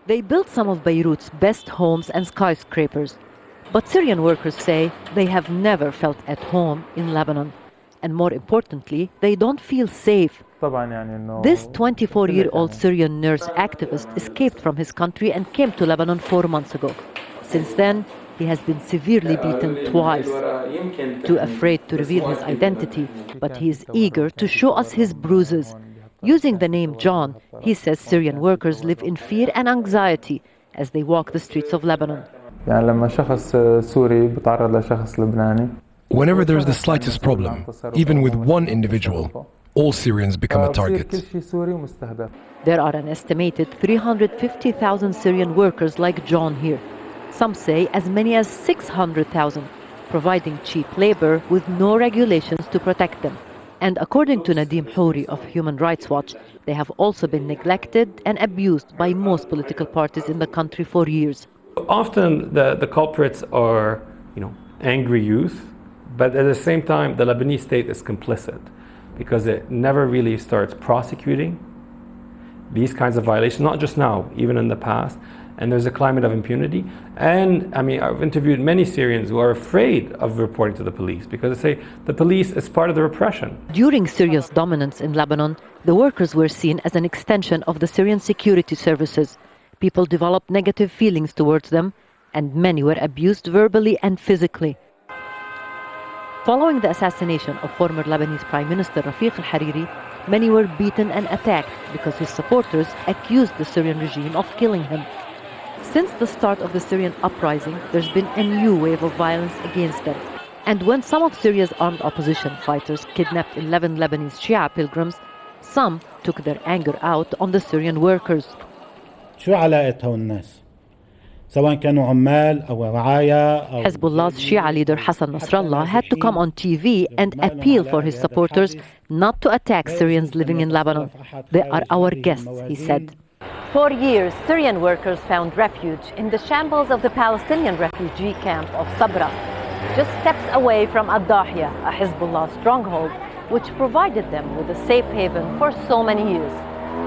They built some of Beirut's best homes and skyscrapers. But Syrian workers say they have never felt at home in Lebanon. And more importantly, they don't feel safe. This 24-year-old Syrian nurse activist escaped from his country and came to Lebanon 4 months ago. Since then, he has been severely beaten twice. Too afraid to reveal his identity, but he is eager to show us his bruises. Using the name John, he says Syrian workers live in fear and anxiety as they walk the streets of Lebanon. Whenever there is the slightest problem, even with one individual, all Syrians become a target. There are an estimated 350,000 Syrian workers like John here. Some say as many as 600,000, providing cheap labor with no regulations to protect them. And according to Nadim Houri of Human Rights Watch, they have also been neglected and abused by most political parties in the country for years. Often the culprits are, angry youth, but at the same time, the Lebanese state is complicit because it never really starts prosecuting these kinds of violations, not just now, even in the past. And there's a climate of impunity. And I've interviewed many Syrians who are afraid of reporting to the police because they say the police is part of the repression. During Syria's dominance in Lebanon, the workers were seen as an extension of the Syrian security services. People developed negative feelings towards them, and many were abused verbally and physically. Following the assassination of former Lebanese Prime Minister Rafiq al-Hariri, many were beaten and attacked because his supporters accused the Syrian regime of killing him. Since the start of the Syrian uprising, there's been a new wave of violence against them. And when some of Syria's armed opposition fighters kidnapped 11 Lebanese Shia pilgrims, some took their anger out on the Syrian workers. Hezbollah's Shia leader Hassan Nasrallah had to come on TV and appeal for his supporters not to attack Syrians living in Lebanon. They are our guests, he said. For years, Syrian workers found refuge in the shambles of the Palestinian refugee camp of Sabra, just steps away from Ad-Dahiya, a Hezbollah stronghold, which provided them with a safe haven for so many years.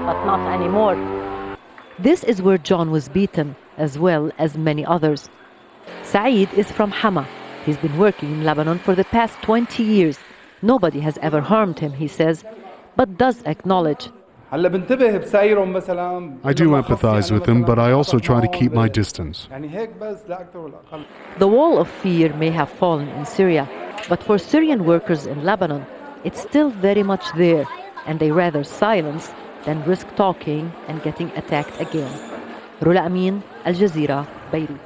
But not anymore. This is where John was beaten, as well as many others. Saeed is from Hama. He's been working in Lebanon for the past 20 years. Nobody has ever harmed him, he says, but does acknowledge. I do empathize with them, but I also try to keep my distance. The wall of fear may have fallen in Syria, but for Syrian workers in Lebanon, it's still very much there, and they rather silence than risk talking and getting attacked again. Rula Amin, Jazeera, Beirut.